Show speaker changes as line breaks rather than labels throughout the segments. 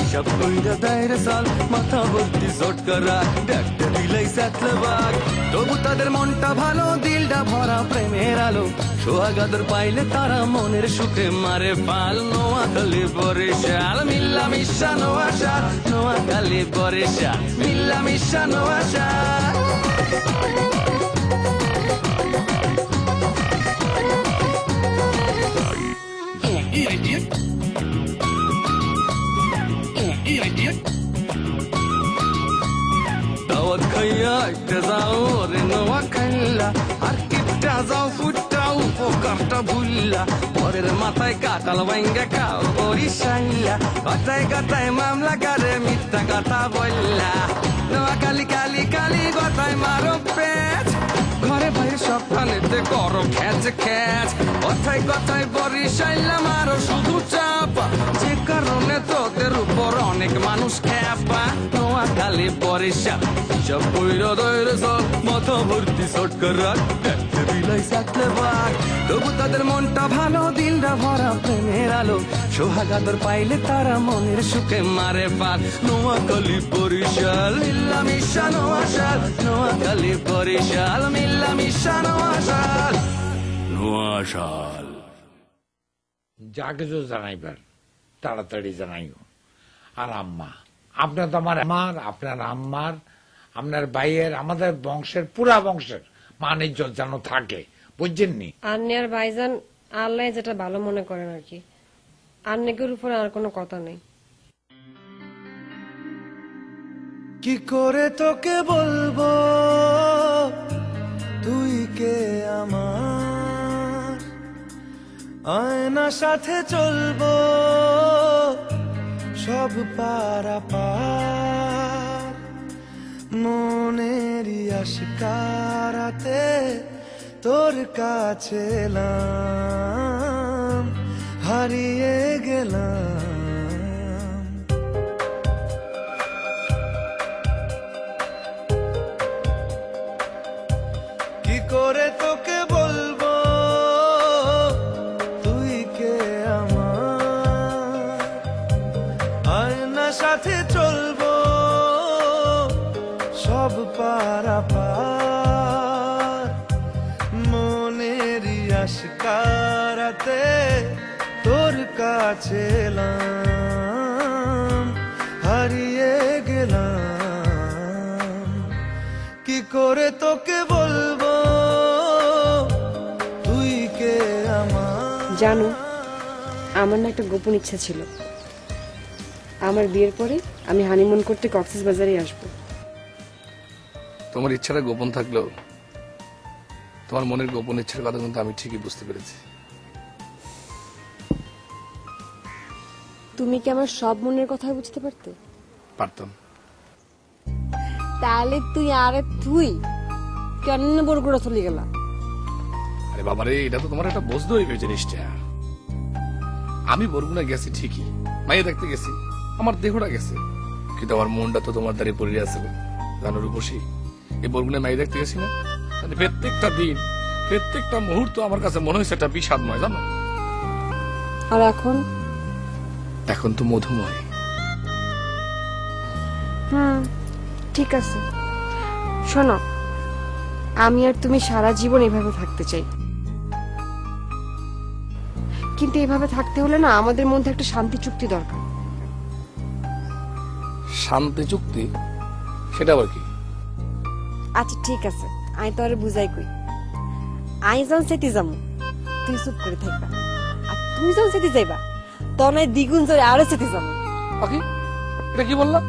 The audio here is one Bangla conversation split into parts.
হিসাব কইরা দায়রে সাল মাথা ভর্তি চটকারা ডাক্তার দিলাই সাতলে বাঘ তবু তাদের মনটা ভালো দিলটা ভরা প্রেমের আলো সোহাগাদর পাইলে তারা মনের সুখে মারে পাল নোয়াখালী বরিশাল মিল্লা মিশা নোয়াশাল নোয়াখালী বরিশাল মিল্লা মিশা নোয়াশাল দাওয়াত খাইয়া একটা যাও রে নোয়া খাইলা আর কিপটা যাও ফুটাও পোকারটা ভুললা পরের মাথায় কাটাল ভাঙ্গা খাও বরিশাইলা কথায় কথায় মামলা করে মিথ্যা কথা বললা নোয়া কালি কালি কালি কথায় মারো পেট ঘরে বাইরে সব খানেতে করো খ্যাচ খ্যাচ কথায় কথায় বরিশাইলা মারো শুধু চাপা যে কারণে তোদের উপর অনেক মানুষ খেপা নোয়াখালী বরিশাল সব কইরা দইরে সব মাথা ভর্তি চটকারা ডাক্তার বিলাই সাতলে বাঘ তবু তাদের মনটা ভালো দিলটা ভরা প্রেমের আলো সোহাগাদর পাইলে তারা মনের সুখে মারে পাল নোয়াখালী বরিশাল মিল্লা মিশা নোয়াশাল নোয়াখালী বরিশাল মিল্লা মিশা নোয়াশাল নোয়াশাল
যা কিছু জানাইবার তাড়াতাড়ি জানাইও আর আম্মা আপনার তো আমার আপনার আম্মার আপনার ভাইয়ের আমাদের বংশের পুরা বংশের মান ইজ্জত যেন থাকে বুঝছেননি
আন্নের ভাইজান আল্লাহ যেটা ভালো মনে করেন আর কি আন্নেকের উপরে আর কোনো কথা নেই
কি করে তোকে বলবো তুই কে আমার আয়না সাথে চলবো সব পারাপার মনেরই আশকারাতে তোর কাছে এলাম হারিয়ে গেলাম কি করে তোকে বলবো তুই কে আমার আয়না সাথে চলবো সব পারাপার মনেরই আশকারাতে তোর কাছে এলাম হারিয়ে গেলাম কি করে তোকে বলবো তুই কে আমার
জানো আমার না একটা গোপন ইচ্ছা ছিল আমার বিয়ের পরে আমি হানিমুন করতে কক্সবাজারে আসবো
তোমার ইচ্ছাটা গোপন থাকলেও তোমার মনের গোপন ইচ্ছার কথা কিন্তু আমি ঠিকই বুঝতে পেরেছি
তুমি কি আমার সব মনের কথা বুঝতে পারতে
পারতাম
তাহলে তুই কেন বরগুড়া চলে গেলা
আরে বাবারে এটা তো তোমার একটা বুঝতে হইবে জিনিসটা আমি বরগুনা গেছি ঠিকই মাইয়া দেখতে গেছি আমার দেহটা গেছে কিন্তু আমার মনটা তো তোমার দ্বারে পড়ে আছে জানো রূপসী এই বরগুনা মাইয়া দেখতে গেছি না প্রত্যেকটা দিন প্রত্যেকটা মুহূর্ত আমার কাছে মনে হয়েছে একটা বিষাদময় জানো
আর এখন
তো মধুময়
ঠিক আছে শোনো আমি আর তুমি সারা জীবন এভাবে থাকতে চাই কিন্তু এভাবে থাকতে হলে না আমাদের মধ্যে একটা শান্তি চুক্তি দরকার
শান্তি চুক্তি সেটা আবার কি
আচ্ছা ঠিক আছে আমি তো আর বুঝাই কই আই যখন সেটি যাবো তুই চুপ করে থাকবা আর তুই যখন সেটি যাইবা তখন দ্বিগুণ জোরে আরো সেটি যাবো
এটা কি বললাম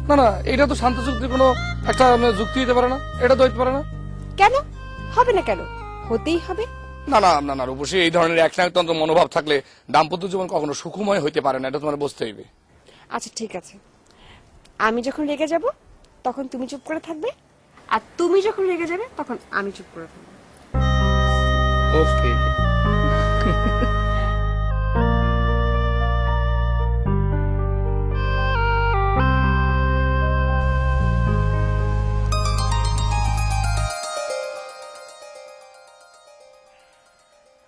না না এটা তো শান্তি চুক্তির কোনো একটা যুক্তি হতে পারে না এটা তো হইতে পারে না
কেন হবে না কেন হতেই হবে
না না না না রূপসী এই ধরনের একনায়কতন্ত্র মনোভাব থাকলে দাম্পত্য জীবন কখনো সুখময় হইতে পারে না এটা তোমার বুঝতে হইবে
আচ্ছা ঠিক আছে আমি যখন রেগে যাব তখন তুমি চুপ করে থাকবে, আর তুমি যখন রেগে যাবে তখন আমি চুপ করে থাকবো।
ওকে।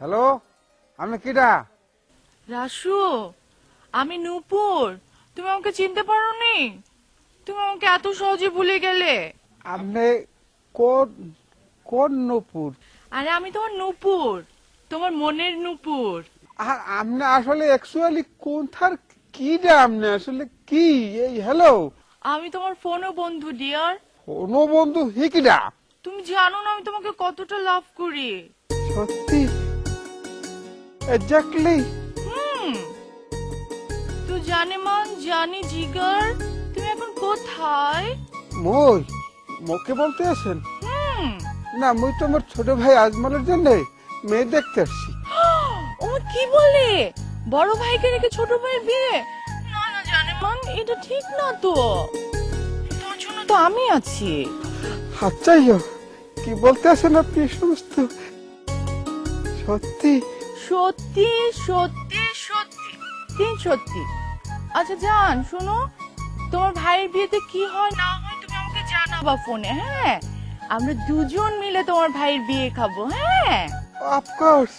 হ্যালো, আমি কিডা?
রাসু, আমি নূপুর। তুমি আমাকে চিনতে পারোনি? তুমি আমাকে এত সহজে ভুলে গেলে?
আপনি কোন কোন নূপুর?
আরে আমি তোমার নূপুর, তোমার মনের নূপুর।
আর আপনি আসলে অ্যাকচুয়ালি কোনথার কিডা? আপনি আসলে কি? এই হ্যালো,
আমি তোমার ফোনও বন্ধু ডিয়ার।
কোন বন্ধু হি কিডা?
তুমি জানো না আমি তোমাকে কতটা লাভ করি।
সত্যি? এক্স্যাক্টলি?
তুই জানে মান জানি জিগার, তুমি এখন কোথায়?
মই মোকে বলতে আছেন? না, মুই তো আমার ছোট ভাই আজমলের জন্য মেয়ে দেখতে আসছি।
ও কি বলে? বড় ভাইকে রেখে ছোট ভাইয়ের বিয়ে? না না জানে মান, এটা ঠিক না তো। তোমার জন্য তো আমি আছি।
আচ্ছা, কি বলতে আছেন আপনি? সমস্ত সত্যি?
সত্যি সত্যি সত্যি, তিন সত্যি। আচ্ছা জান, শোনো, তোমার ভাইয়ের বিয়েতে কি হয় না হয় তুমি আমাকে জানাবা ফোনে। হ্যাঁ, আমরা দুজন মিলে তোমার ভাইয়ের বিয়ে খাবো। হ্যাঁ,
অফকোর্স।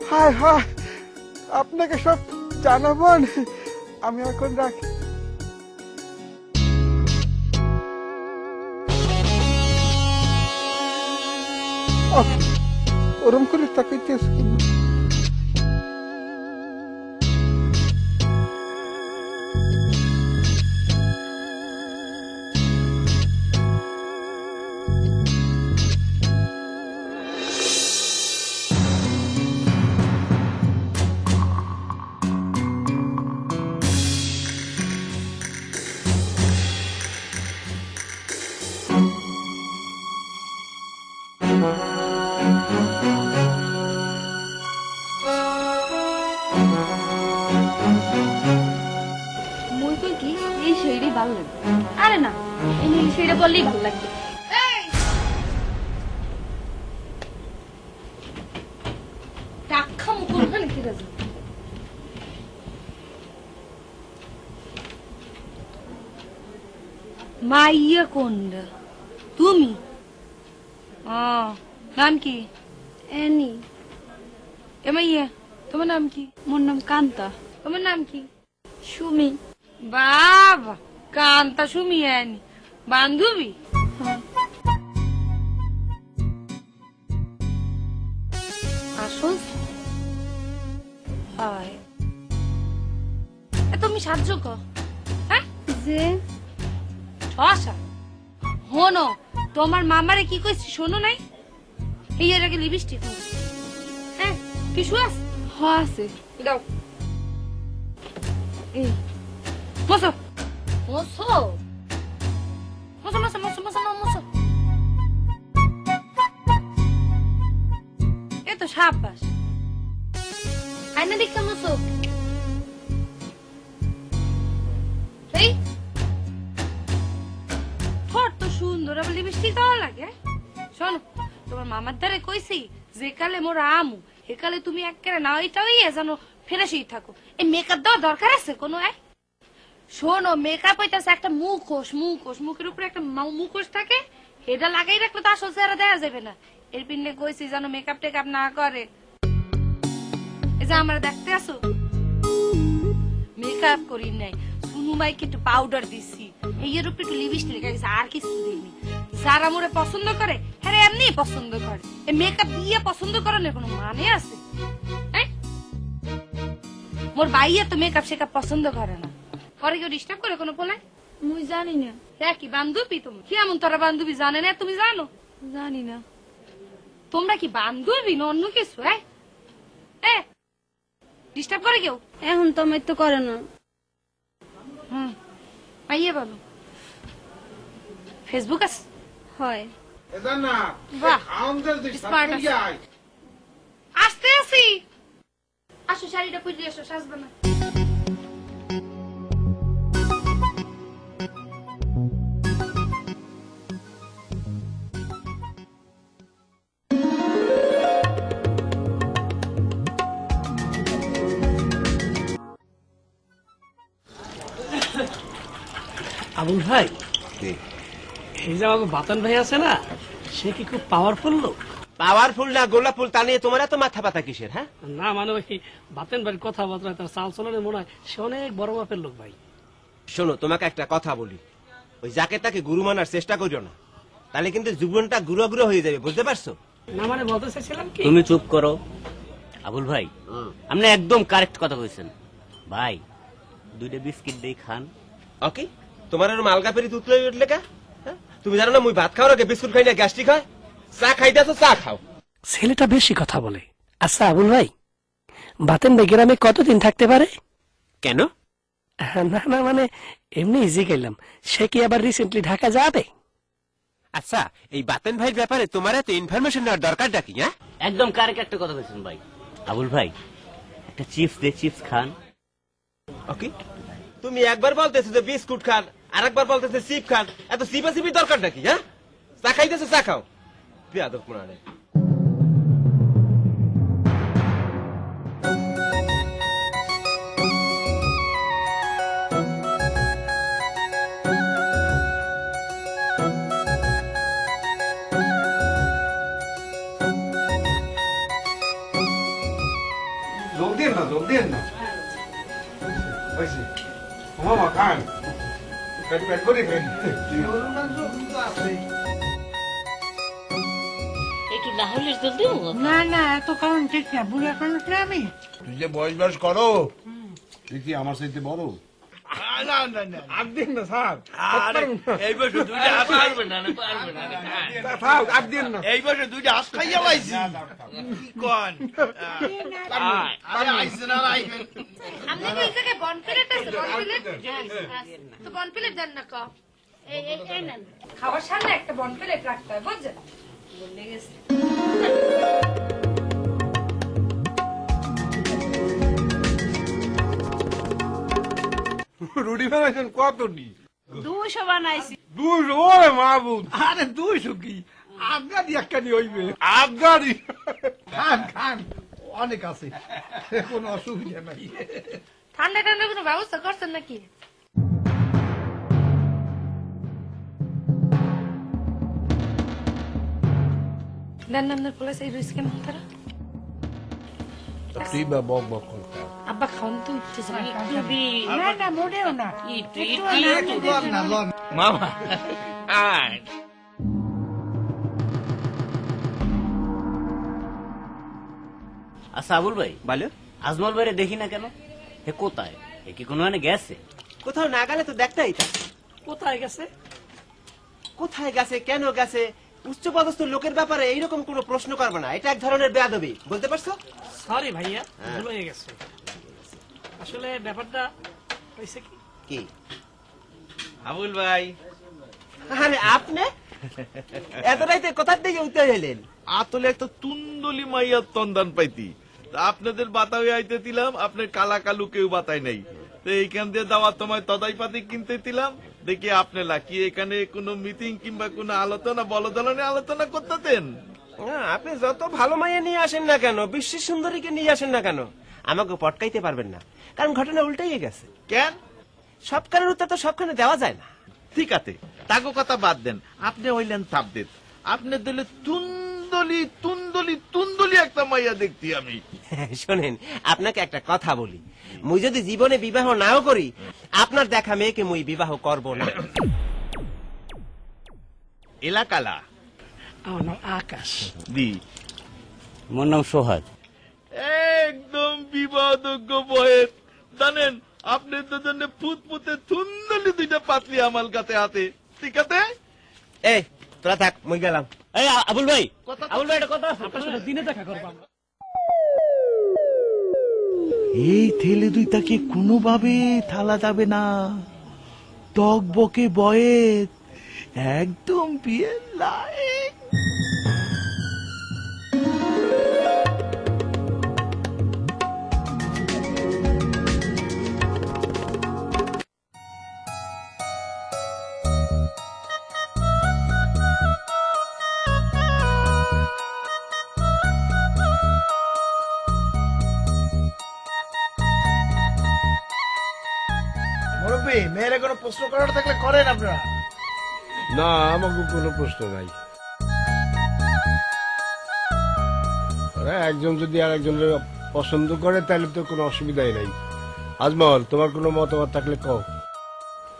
হাই হাই, আপনাকে সব জানাবেন। আমি এখন রাখি। ওরম করে তাকাইতেছ কেন?
মুই কই কি এই শাড়ি ভালো লাগে? আরে না, এই নীল শাড়িটা পরলেই ভালো লাগবে। টাকা মুকুল না কি রাজু? মাইয়া কোনটা? তুমি? নাম কি? এনি। এ মাইয়া, তোমার নাম কি? মোর নাম কান্তা। তোমার নাম কি? সুমি। বাবা, কান্তা সুমি এনি বান্ধবী? আসল হয় তুমি সাহায্য কর। হ্যাঁ যে আশা হনো, তোমার মামারে কি কইছি শোনো নাই? এই এর আগে লিপস্টিক। হ্যাঁ, টিস্যু আছে? হ্যাঁ আছে, দাও। এই মশো মশো মশো মশো মশো মশো মশো, এ তো সাবাস। আয়না দেখতে মশো। এই ঠোঁট তো সুন্দর, আবার লিপস্টিক দেওয়া লাগে? শোনো, তোমার মামার দ্বারে কইছি যে কালে মোর আমু একালে তুমি একেবারে না ওইটাও জানো ফেরাসই থাকো। এই মেকআপ দেওয়ার দরকার আছে কোনো? শোনো, মেকআপ হইতাছে একটা মুখোশ। মুখোশ, মুখের উপরে একটা মুখোশ থাকে, এটা লাগাই রাখলে তো আসল চেহারা দেওয়া যাবে না। এর পিনে কইছি যেন মেকআপ টেকআপ না করে। এই যে আমরা দেখতে আসো, মেকআপ করি নাই, সুনু মাইকে একটু পাউডার দিছি, এর উপরে একটু লিপস্টিক লেগে আর কিছু দিইনি। যারা মোরে পছন্দ করে হ্যাঁ এমনি পছন্দ করে। এই মেকআপ দিয়ে পছন্দ করার কোনো মানে আছে? মোর ভাইয়া তো মেকআপ শেকআপ পছন্দ করে না। পরে কেউ ডিস্টার্ব করে কোনো বলে? মুই জানি না। হ্যাঁ, কি বান্ধবী তুমি? কি এমন তোরা বান্ধবী জানে না তুমি জানো? জানি না। তোমরা কি বান্ধবী না অন্য কিছু? ডিস্টার্ব করে কেউ? এখন তো আমার তো করে না। ভাইয়া বলো, ফেসবুক আছে? হয়। বাহ, স্মার্ট আছে। আসতে আসি, আসো শাড়িটা পরে আসো, সাজবে না।
আবুল ভাই, এই যে আমাকে বাতন ভাই আছে না, সে কি খুব পাওয়ারফুল লোক?
পাওয়ারফুল না গোলাপ ফুল তা নিয়ে তোমার এত মাথা পাতা কিসের? হ্যাঁ,
না মানে ওই বাতেন ভাইয়ের কথাবার্তা, তার চাল চলনের মনে হয় সে অনেক বড় মাপের লোক ভাই।
শোনো, তোমাকে একটা কথা বলি, ওই যাকে তাকে গুরু মানার চেষ্টা করিও না, তাহলে কিন্তু জীবনটা গুঁড়ো গুঁড়ো হয়ে যাবে, বুঝতে পারছো?
না মানে বলতে চাইছিলাম কি,
তুমি চুপ করো আবুল ভাই, আপনি একদম কারেক্ট কথা কইছেন ভাই। 2টা বিস্কিট দেই খান।
ওকে, তোমার এরকম আলগা পেরি তুতলে উঠলে কা? হ্যাঁ? তুমি জানো না মুই ভাত খাওয়ার আগে বিস্কুট খাই না, গ্যাস্ট্রিক হয়। চা খাইতে আছো, চা খাও।
ছেলেটা বেশি কথা বলে। আচ্ছা আবুল ভাই, বাতেন ভাই গ্রামে কতদিন থাকতে পারে?
কেন?
না না মানে এমনি ইজি গেলাম, সে কি আবার রিসেন্টলি ঢাকা যাবে?
আচ্ছা, এই বাতেন ভাইয়ের ব্যাপারে তোমার এত ইনফরমেশন নেওয়ার দরকারটা কি? হ্যাঁ,
একদম কারেক্ট একটা কথা কইছেন ভাই। আবুল ভাই, একটা চিপস দে, চিপস খান।
ওকে, তুমি একবার বলতেছো যে বিস্কুট খান, আর একবার বলতেছো চিপ খান, এত চিপি দরকারটা কি? হ্যাঁ, চা খাইতেছো, চা খাও। বেয়াদব মনে
জলদি না মামা খান, পেট করে খান।
একটু না হলে জলদি
না না, এত কারণ ঠিক না, বুড়া কারণ আমি।
তুই যে বয়স বয়স করো, তুই কি আমার সাথে বড়?
না না না, আর দিন না স্যার,
এই বছর 2টা হাত পারবে না, পারবে না।
স্যার আর দিন না,
এই বছর 2টা হাত খাইয়া লাইছি। কি কোন? আরে আইছে না আইবে।
আপনি কি এখানে বন প্লেট আছে? বন প্লেট তো বন প্লেট দেন না ক এই নেন, খাওয়ার সামনে একটা বন প্লেট রাখতে হয়, বুঝছেন? বলে গেছে
রুটি বানাইছেন কতটি?
200 বানাইছি।
200? ওরে মাহবুব, আরে 200 কি আবগারি একখানি হইবে? আবগারি খান খান, অনেক আছে, কোনো অসুবিধা নাই।
ঠান্ডা ঠান্ডা কোনো ব্যবস্থা করছেন নাকি? দেন না আপনার পোলা সেই রুইস কেমন তারা?
তুই বা বক বক করতে
আব্বা খাওন তো উঠতে যাবে।
না না, মোটেও না।
মামা আয়।
আচ্ছা আবুল ভাই,
বলো।
আজমল ভাইরে দেখি না কেন? হে কোথায়? এ কি কোনো মানে গেছে?
কোথাও না গেলে তো দেখতেই তা।
কোথায় গেছে?
কোথায় গেছে, কেন গেছে, উচ্চপদস্থ লোকের ব্যাপারে এইরকম কোনো প্রশ্ন করবে না, এটা এক ধরনের বেয়াদবি, বুঝতে পারছো?
সরি ভাইয়া, ভুল হয়ে গেছে। আসলে ব্যাপারটা হয়েছে কি,
কি
আবুল ভাই,
আরে আপনি এত রাইতে কোথার দিকে উঠতে এলেন?
আতলে একটা তুন্দলি মাইয়ার তন্দান পাইতি, তা আপনাদের বাতাই আইতে দিলাম, আপনার কালা কালু কেউ বাতাই নাই, তো এইখান দিয়ে দাওয়াত তোমায় তদাই পাতি কিনতে দিলাম, দেখি আপনারা কি এখানে কোনো মিটিং কিংবা কোনো আলোচনা বলদলনে আলোচনা করতেন?
আপনি যত ভালো মাইয়া নিয়ে আসেন না কেন, বিশ্ব সুন্দরীকে নিয়ে আসেন না কেন, আমাকে পটকাইতে পারবেন না, কারণ ঘটনা উল্টাই গেছে।
কেন?
সব কারোর উত্তর তো সবখানে দেওয়া যায় না।
ঠিক আছে, তাগো কথা বাদ দেন, আপনি হইলেন তাবদেদ, আপনি দিলে তুন্দলি তুন্দলি তুন্দলি একটা মাইয়া দেখতি আমি।
শোনেন, আপনাকে একটা কথা বলি, মুই যদি জীবনে বিবাহ নাও করি, আপনার দেখা মেয়েকে মুই বিবাহ করব না।
এলাকালা?
আমার নাম আকাশ।
দি
মোর নাম সোহাগ।
একদম বিবাহযোগ্য বয়েস, জানেন আপনি দুজনে ফুটফুটে তুন্দলি 2টা পাতলি আমার কাছে হাতে। ঠিক আছে,
এই তোরা থাক, মুই গেলাম।
এই আবুল ভাই, আবুল ভাই, একটা কথা আছে,
আপনার সাথে দিনে দেখা করবো আমরা।
এই ছেলে দুইটাকে কোনোভাবে থালা যাবে না, টক বকে বয়েস, একদম বিয়ের লাইক।
মুরব্বী, মেয়ের কোনো
কারো প্রশ্ন করার থাকলে করেন আপনারা।
না, আমাকে কোনো প্রশ্ন নাই। একজন যদি আর একজনের পছন্দ করে তাহলে তো কোনো অসুবিধাই নাই। আজমল, তোমার কোনো মতামত থাকলে কও।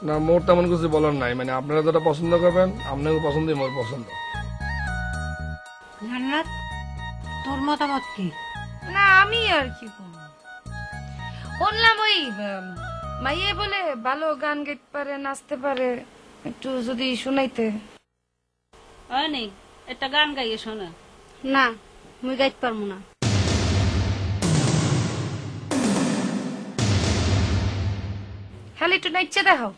না, মোর তেমন কিছু বলার নাই, মানে আপনারা যেটা পছন্দ করবেন আপনাকে পছন্দই মোর পছন্দ।
জান্নাত, তোর মতামত কি?
না আমি আর কি করব, শুনলাম ওই মাইয়ে বলে ভালো গান গাইতে পারে, নাচতে পারে, একটু যদি শুনাইতে।
নেই একটা গান গাইয়ে শোনা।
না, মুই গাইতে পারবো না। খালি একটু নাচছে দেখাও।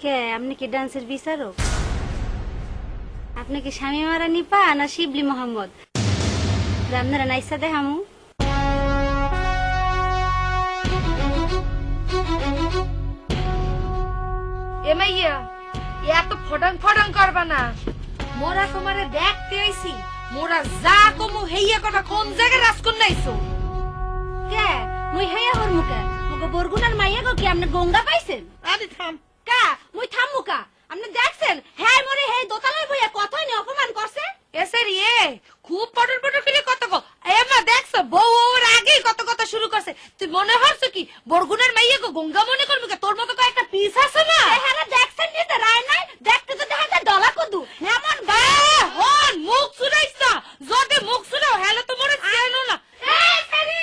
কে আপনি কি ডান্সের বিচারক? আপনি কি স্বামী মারা নিপা না শিবলি মোহাম্মদ? আপনারা নাইসা দেখামু।
এমাইয়া এত ফডং ফডং করবা না, মোরা তোমারে দেখতে আইছি, মোরা যা কমু হেইয়া কথা কোন জায়গায় রাজকন নাইছো।
কে মুই হেয়া হর মুকে মুকে বরগুনার মাইয়া গো কি আপনি গঙ্গা পাইছেন?
আরে থাম
কা মুই থাম মুকা আপনি দেখছেন হ্যাঁ মরে হে দোতালায় বইয়া কথাই নি অপমান করছে।
এসের ইয়ে খুব পটর পটর করে কত গো এমা দেখছো বউ ওর আগেই কত কথা শুরু করছে। তুই মনে হচ্ছে কি বরগুনার মাইয়া গো গঙ্গা মনে করবি? তোর মতো কয়েকটা পিস আছে না।
হ্যাঁ দেখছেন নি তো রায় নাই দেখতে তো দেখা যায় ডলা কদু এমন
হন মুখ শুনাইছ না, যদি মুখ শুনাও হেলে তো মরে চেনো না। এই সারি